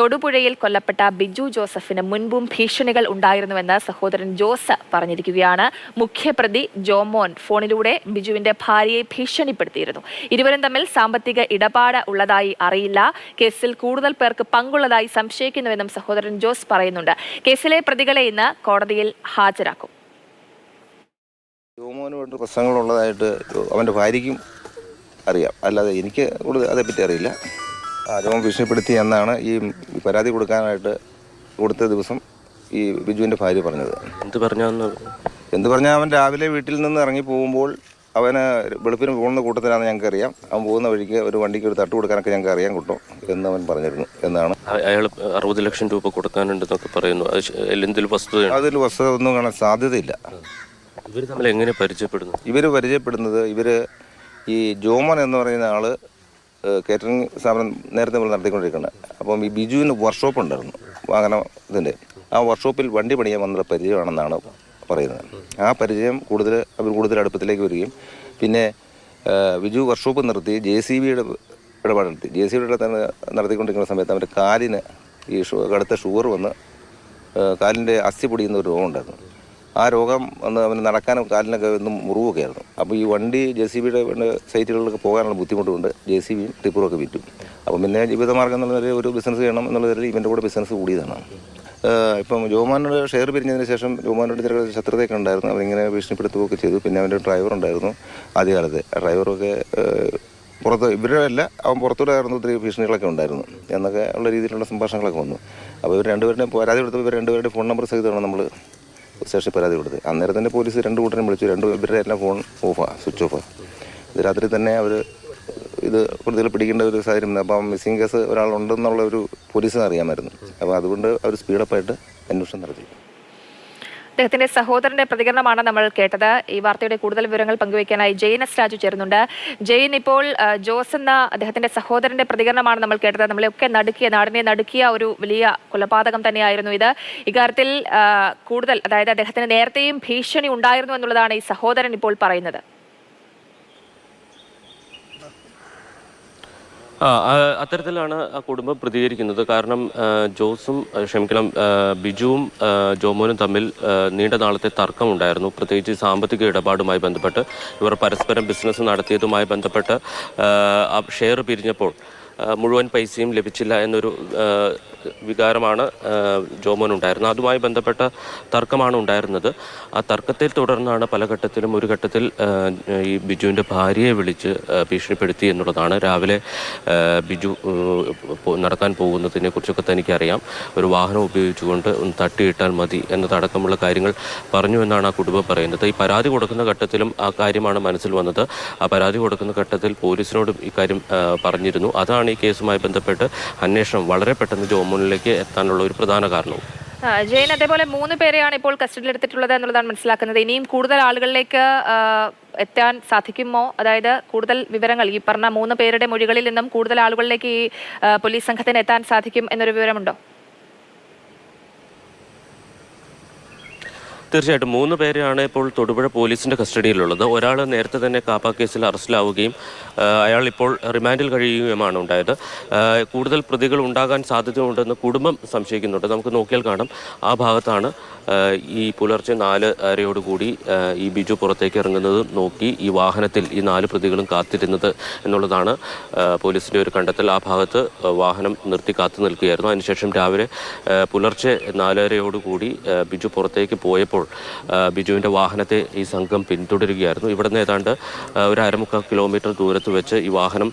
തൊടുപുഴയിൽ കൊല്ലപ്പെട്ട ബിജു ജോസഫിന് മുൻപും ഭീഷണികൾ ഉണ്ടായിരുന്നുവെന്ന് സഹോദരൻ ജോസ് പറഞ്ഞിരിക്കുകയാണ്. മുഖ്യപ്രതി ജോമോൻ ഫോണിലൂടെ ബിജുവിന്റെ ഭാര്യയെ ഭീഷണിപ്പെടുത്തിയിരുന്നു. ഇരുവരും തമ്മിൽ സാമ്പത്തിക ഇടപാട് ഉള്ളതായി അറിയില്ല. കേസിൽ കൂടുതൽ പേർക്ക് പങ്കുള്ളതായി സംശയിക്കുന്നുവെന്നും സഹോദരൻ ജോസ് പറയുന്നുണ്ട്. കേസിലെ പ്രതികളെ ഇന്ന് കോടതിയിൽ ഹാജരാക്കും. ജോമോനുമായിട്ട് പ്രശ്നങ്ങളുള്ളതായിട്ട് അവൻ്റെ ഭാര്യയ്ക്കും അറിയാം, അല്ലാതെ എനിക്ക് കൂടുതൽ അതേപ്പറ്റി അറിയില്ല. ജോമോൻ ഭീഷണിപ്പെടുത്തി എന്നാണ് ഈ പരാതി കൊടുത്ത ദിവസം ഈ ബിജുവിൻ്റെ ഭാര്യ പറഞ്ഞത്. എന്ത് പറഞ്ഞാൽ അവൻ രാവിലെ വീട്ടിൽ നിന്ന് ഇറങ്ങി പോകുമ്പോൾ അവന് വെളുപ്പിന് പോകുന്ന കൂട്ടത്തിലാണെന്ന് ഞങ്ങൾക്ക് അറിയാം. അവൻ പോകുന്ന വഴിക്ക് ഒരു വണ്ടിക്ക് ഒരു തട്ട് കൊടുക്കാനൊക്കെ ഞങ്ങൾക്ക് അറിയാൻ കിട്ടും എന്ന് അവൻ പറഞ്ഞിരുന്നു എന്നാണ്. അയാൾ 60 ലക്ഷം രൂപ കൊടുക്കാനുണ്ടെന്നൊക്കെ പറയുന്നു. അതിൽ വസ്തുത ഒന്നും കാണാൻ സാധ്യതയില്ല. ഇവർ തമ്മിൽ എങ്ങനെ പരിചയപ്പെടുന്നത് ഈ ജോമോൻ എന്ന് പറയുന്ന ആള് കേറ്ററിംഗ് സ്ഥാപനം നേരത്തെ നമ്മൾ നടത്തിക്കൊണ്ടിരിക്കുന്നത്. അപ്പം ഈ ബിജുവിന് വർക്ക്ഷോപ്പ് ഉണ്ടായിരുന്നു, വാഹനം ഇതിൻ്റെ. ആ വർക്ക്ഷോപ്പിൽ വണ്ടി പണിയാൻ വന്നുള്ള പരിചയമാണെന്നാണ് പറയുന്നത്. ആ പരിചയം അവർ കൂടുതൽ അടുപ്പത്തിലേക്ക് വരികയും പിന്നെ ബിജു വർക്ക്ഷോപ്പ് നിർത്തി JCB ഇടപാട് നടത്തി. JCB നടത്തിക്കൊണ്ടിരിക്കുന്ന സമയത്ത് അവൻ്റെ കാലിന് ഈ കടുത്ത ഷുഗർ വന്ന് കാലിൻ്റെ അസ്ഥി പൊടിയുന്ന ഒരു രോഗം ഉണ്ടായിരുന്നു. ആ രോഗം വന്ന് അവന് നടക്കാനും കാലിനൊക്കെ ഒന്നും മുറിവൊക്കെ ആയിരുന്നു. അപ്പോൾ ഈ വണ്ടി JCB സൈറ്റുകളിലൊക്കെ പോകാനുള്ള ബുദ്ധിമുട്ടുകൊണ്ട് JCBയും ടിപ്പറും ഒക്കെ വിറ്റു. അപ്പം പിന്നെ ജീവിതമാർഗ്ഗം എന്നുള്ള ഒരു ബിസിനസ് ചെയ്യണം എന്നുള്ളതിൽ ഇവൻ്റെ കൂടെ ബിസിനസ് കൂടിയതാണ്. ഇപ്പം ജോമാനോട് ഷെയർ പിരിഞ്ഞതിന് ശേഷം ജോമാനോട് ചെറിയ ശത്രുതയൊക്കെ ഉണ്ടായിരുന്നു. അവനിങ്ങനെ ഭീഷണിപ്പെടുത്തുകയൊക്കെ ചെയ്തു. പിന്നെ അവൻ്റെ ഡ്രൈവർ ഉണ്ടായിരുന്നു ആദ്യകാലത്ത്. ആ ഡ്രൈവറൊക്കെ അവൻ പുറത്തൂടെ ആയിരുന്നു ഒത്തിരി ഭീഷണികളൊക്കെ ഉണ്ടായിരുന്നു എന്നൊക്കെ ഉള്ള രീതിയിലുള്ള സംഭാഷണങ്ങളൊക്കെ വന്നു. അപ്പോൾ ഇവർ രണ്ടുപേരുടെയും പരാതി കൊടുത്തപ്പോൾ ഇവർ രണ്ടുപേരുടെ ഫോൺ നമ്പർ സഹിതമാണ് നമ്മൾ സ്റ്റേഷനിൽ പരാതി കൊടുത്തത്. അന്നേരം തന്നെ പോലീസ് 2 കൂട്ടരും വിളിച്ചു. ഇവരുടെ എല്ലാം ഫോൺ സ്വിച്ച് ഓഫാണ്. ഇത് രാത്രി തന്നെ അവർ പ്രതികൾ പിടിക്കേണ്ട ഒരു സാഹചര്യം. അപ്പം മിസ്സിംഗ് കേസ് ഒരാളുണ്ടെന്നുള്ള ഒരു പോലീസിന് അറിയാമായിരുന്നു. അപ്പോൾ അതുകൊണ്ട് അവർ സ്പീഡപ്പായിട്ട് അന്വേഷണം നടത്തി. അദ്ദേഹത്തിന്റെ സഹോദരന്റെ പ്രതികരണമാണ് നമ്മൾ കേട്ടത്. ഈ വാർത്തയുടെ കൂടുതൽ വിവരങ്ങൾ പങ്കുവയ്ക്കാനായി ജെയിൻ എസ് രാജു ചേരുന്നുണ്ട്. ജെയിൻ, ഇപ്പോൾ ജോസ് എന്ന അദ്ദേഹത്തിന്റെ സഹോദരന്റെ പ്രതികരണമാണ് നമ്മൾ കേട്ടത്. നമ്മളെയൊക്കെ നാടിനെ നടുക്കിയ ഒരു വലിയ കൊലപാതകം തന്നെയായിരുന്നു ഇത്. ഇക്കാര്യത്തിൽ കൂടുതൽ, അതായത് അദ്ദേഹത്തിന് നേരത്തെയും ഭീഷണി ഉണ്ടായിരുന്നു എന്നുള്ളതാണ് ഈ സഹോദരൻ ഇപ്പോൾ പറയുന്നത്. അത്തരത്തിലാണ് ആ കുടുംബം പ്രതികരിക്കുന്നത്. കാരണം ബിജുവും ജോമോനും തമ്മിൽ നീണ്ട നാളത്തെ തർക്കമുണ്ടായിരുന്നു. പ്രത്യേകിച്ച് സാമ്പത്തിക ഇടപാടുമായി ബന്ധപ്പെട്ട് ഇവർ പരസ്പരം ബിസിനസ് നടത്തിയതുമായി ബന്ധപ്പെട്ട് ഷെയർ പിരിഞ്ഞപ്പോൾ മുഴുവൻ പൈസയും ലഭിച്ചില്ല എന്നൊരു വികാരമാണ് ജോമോനുണ്ടായിരുന്നത്. അതുമായി ബന്ധപ്പെട്ട തർക്കമാണ് ഉണ്ടായിരുന്നത്. ആ തർക്കത്തെ തുടർന്നാണ് ഒരു ഘട്ടത്തിൽ ഈ ബിജുവിൻ്റെ ഭാര്യയെ വിളിച്ച് ഭീഷണിപ്പെടുത്തി എന്നുള്ളതാണ്. രാവിലെ ബിജു നടക്കാൻ പോകുന്നതിനെ കുറിച്ചൊക്കെ തനിക്കറിയാം, ഒരു വാഹനം ഉപയോഗിച്ചുകൊണ്ട് ഒന്ന് തട്ടിയിട്ടാൽ മതി എന്നതടക്കമുള്ള കാര്യങ്ങൾ പറഞ്ഞു എന്നാണ് ആ കുടുംബം പറയുന്നത്. ഈ പരാതി കൊടുക്കുന്ന ഘട്ടത്തിലും ആ കാര്യമാണ് മനസ്സിൽ വന്നത്. ആ പരാതി കൊടുക്കുന്ന ഘട്ടത്തിൽ പോലീസിനോടും ഇക്കാര്യം പറഞ്ഞിരുന്നു. അതാണ് ഈ കേസുമായി ബന്ധപ്പെട്ട് അന്വേഷണം വളരെ പെട്ടെന്ന് ജോമോനിലേക്ക് എത്താനുള്ള ഒരു പ്രധാന കാരണവും. ജെയിൻ, അതേപോലെ 3 പേരെയാണ് ഇപ്പോൾ കസ്റ്റഡിയിൽ എടുത്തിട്ടുള്ളത് എന്നുള്ളതാണ് മനസ്സിലാക്കുന്നത്. ഇനിയും കൂടുതൽ ആളുകളിലേക്ക് എത്താൻ സാധിക്കുമോ? അതായത് കൂടുതൽ വിവരങ്ങൾ, ഈ പറഞ്ഞ 3 പേരുടെ മൊഴികളിൽ നിന്നും കൂടുതൽ ആളുകളിലേക്ക് ഈ പോലീസ് സംഘത്തിന് എത്താൻ സാധിക്കും എന്നൊരു വിവരമുണ്ടോ? തീർച്ചയായിട്ടും 3 പേരെയാണ് ഇപ്പോൾ തൊടുപുഴ പോലീസിന്റെ കസ്റ്റഡിയിലുള്ളത്. ഒരാൾ നേരത്തെ തന്നെ കാപ്പ കേസിൽ അറസ്റ്റിലാവുകയും അയാൾ ഇപ്പോൾ റിമാൻഡിൽ കഴിയുകയുമാണ് ഉണ്ടായത്. കൂടുതൽ പ്രതികൾ ഉണ്ടാകാൻ സാധ്യതയുണ്ടെന്ന് കുടുംബം സംശയിക്കുന്നുണ്ട്. നമുക്ക് നോക്കിയാൽ കാണാം, ആ ഭാഗത്താണ് ഈ പുലർച്ചെ 4:30 ഈ ബിജു പുറത്തേക്ക് ഇറങ്ങുന്നത് നോക്കി ഈ വാഹനത്തിൽ ഈ 4 പ്രതികളും കാത്തിരുന്നത് എന്നുള്ളതാണ് പോലീസിന്റെ ഒരു കണ്ടെത്തൽ. ആ ഭാഗത്ത് വാഹനം നിർത്തി കാത്തു നിൽക്കുകയായിരുന്നു. അതിനുശേഷം രാവിലെ പുലർച്ചെ 4:30 ബിജു പുറത്തേക്ക് പോയപ്പോൾ ബിജുവിൻ്റെ വാഹനത്തെ ഈ സംഘം പിന്തുടരുകയായിരുന്നു. ഇവിടെ നിന്ന് ഏതാണ്ട് ഒരു 1/4 കിലോമീറ്റർ ദൂരത്ത് വെച്ച് ഈ വാഹനം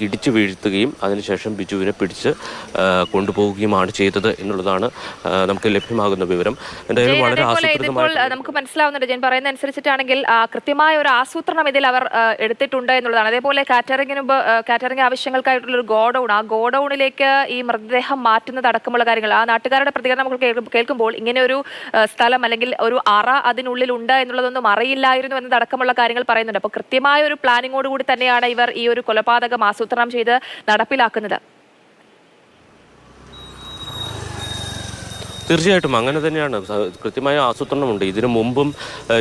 ഇടിച്ചു വീഴ്ത്തുകയും അതിനുശേഷം ബിജുവിനെ പിടിച്ച് കൊണ്ടുപോവുകയുമാണ് ചെയ്തത് എന്നുള്ളതാണ് നമുക്ക് ലഭ്യമാകുന്ന വിവരം. എന്തായാലും വളരെ നമുക്ക് മനസ്സിലാവുന്നുണ്ട്. ജെയിൻ പറയുന്ന അനുസരിച്ചിട്ടാണെങ്കിൽ കൃത്യമായ ഒരു ആസൂത്രണം ഇതിൽ അവർ എടുത്തിട്ടുണ്ട് എന്നുള്ളതാണ്. അതേപോലെ കാറ്ററിംഗ് ആവശ്യങ്ങൾക്കായിട്ടുള്ള ഒരു ഗോഡൌൺ, ആ ഗോഡൌണിലേക്ക് ഈ മൃതദേഹം മാറ്റുന്നത് അടക്കമുള്ള കാര്യങ്ങൾ, ആ നാട്ടുകാരുടെ പ്രതികരണം നമുക്ക് കേൾക്കുമ്പോൾ ഇങ്ങനെ ഒരു സ്ഥലം അല്ലെങ്കിൽ ഒരു അറ അതിനുള്ളിൽ ഉണ്ട് എന്നുള്ളതൊന്നും അറിയില്ലായിരുന്നു എന്നതടക്കമുള്ള കാര്യങ്ങൾ പറയുന്നുണ്ട്. അപ്പോൾ കൃത്യമായ ഒരു പ്ലാനിങ്ങോടുകൂടി തന്നെയാണ് ഇവർ ഈ ഒരു കൊലപാതകം ആസൂത്രണം ചെയ്ത് നടപ്പിലാക്കുന്നത്. തീർച്ചയായിട്ടും അങ്ങനെ തന്നെയാണ്. കൃത്യമായ ആസൂത്രണമുണ്ട്. ഇതിനു മുമ്പും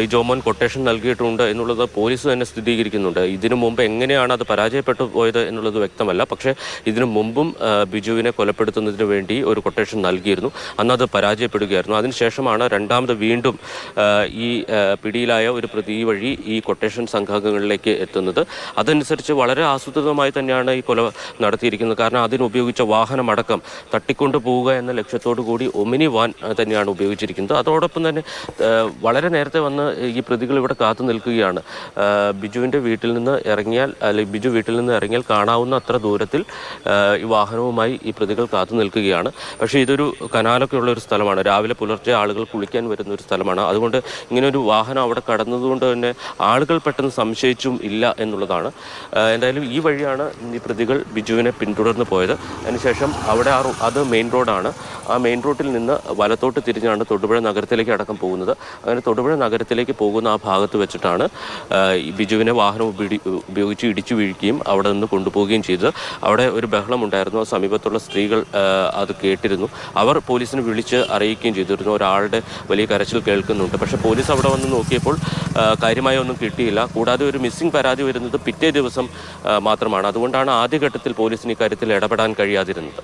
ഈ ജോമോൻ കൊട്ടേഷൻ നൽകിയിട്ടുണ്ട് എന്നുള്ളത് പോലീസ് തന്നെ സ്ഥിരീകരിക്കുന്നുണ്ട്. ഇതിനു മുമ്പ് എങ്ങനെയാണ് അത് പരാജയപ്പെട്ടു പോയത് എന്നുള്ളത് വ്യക്തമല്ല. പക്ഷേ ഇതിനു മുമ്പും ബിജുവിനെ കൊലപ്പെടുത്തുന്നതിന് വേണ്ടി ഒരു കൊട്ടേഷൻ നൽകിയിരുന്നു. അന്നത് പരാജയപ്പെടുകയായിരുന്നു. അതിനുശേഷമാണ് രണ്ടാമത് വീണ്ടും ഈ പിടിയിലായ ഒരു പ്രതി വഴി ഈ കൊട്ടേഷൻ സംഘങ്ങളിലേക്ക് എത്തുന്നത്. അതനുസരിച്ച് വളരെ ആസൂത്രിതമായി തന്നെയാണ് ഈ കൊല നടത്തിയിരിക്കുന്നത്. കാരണം അതിനുപയോഗിച്ച വാഹനമടക്കം തട്ടിക്കൊണ്ടു പോവുക എന്ന ലക്ഷ്യത്തോടു കൂടി ഒമിനി വാൻ തന്നെയാണ് ഉപയോഗിച്ചിരിക്കുന്നത്. അതോടൊപ്പം തന്നെ വളരെ നേരത്തെ വന്ന് ഈ പ്രതികൾ ഇവിടെ കാത്തു നിൽക്കുകയാണ്. ബിജുവിൻ്റെ വീട്ടിൽ നിന്ന് ഇറങ്ങിയാൽ, അല്ലെങ്കിൽ ബിജു വീട്ടിൽ നിന്ന് ഇറങ്ങിയാൽ കാണാവുന്ന അത്ര ദൂരത്തിൽ ഈ വാഹനവുമായി ഈ പ്രതികൾ കാത്തു നിൽക്കുകയാണ്. പക്ഷേ ഇതൊരു കനാലൊക്കെ ഉള്ള ഒരു സ്ഥലമാണ്. രാവിലെ പുലർച്ചെ ആളുകൾ കുളിക്കാൻ വരുന്ന ഒരു സ്ഥലമാണ്. അതുകൊണ്ട് ഇങ്ങനൊരു വാഹനം അവിടെ കടന്നതുകൊണ്ട് തന്നെ ആളുകൾ പെട്ടെന്ന് സംശയിച്ചും ഇല്ല എന്നുള്ളതാണ്. എന്തായാലും ഈ വഴിയാണ് ഈ പ്രതികൾ ബിജുവിനെ പിന്തുടർന്ന് പോയത്. അതിനുശേഷം അവിടെ അത് മെയിൻ റോഡാണ്. ആ മെയിൻ റോഡിൽ നിന്ന് വലത്തോട്ട് തിരിഞ്ഞാണ് തൊടുപുഴ നഗരത്തിലേക്ക് അടക്കം പോകുന്നത്. അങ്ങനെ തൊടുപുഴ നഗരത്തിലേക്ക് പോകുന്ന ആ ഭാഗത്ത് വെച്ചിട്ടാണ് ബിജുവിനെ വാഹനം ഉപയോഗിച്ച് ഇടിച്ചു വീഴുകയും അവിടെ നിന്ന് കൊണ്ടുപോവുകയും ചെയ്തത്. അവിടെ ഒരു ബഹളമുണ്ടായിരുന്നു. സമീപത്തുള്ള സ്ത്രീകൾ അത് കേട്ടിരുന്നു. അവർ പോലീസിനെ വിളിച്ച് അറിയിക്കുകയും ചെയ്തിരുന്നു. ഒരാളുടെ വലിയ കരച്ചിൽ കേൾക്കുന്നുണ്ട്. പക്ഷേ പോലീസ് അവിടെ വന്ന് നോക്കിയപ്പോൾ കാര്യമായ ഒന്നും കിട്ടിയില്ല. കൂടാതെ ഒരു മിസ്സിംഗ് പരാതി വരുന്നത് പിറ്റേ ദിവസം മാത്രമാണ്. അതുകൊണ്ടാണ് ആദ്യഘട്ടത്തിൽ പോലീസിന് ഇക്കാര്യത്തിൽ ഇടപെടാൻ കഴിയാതിരുന്നത്.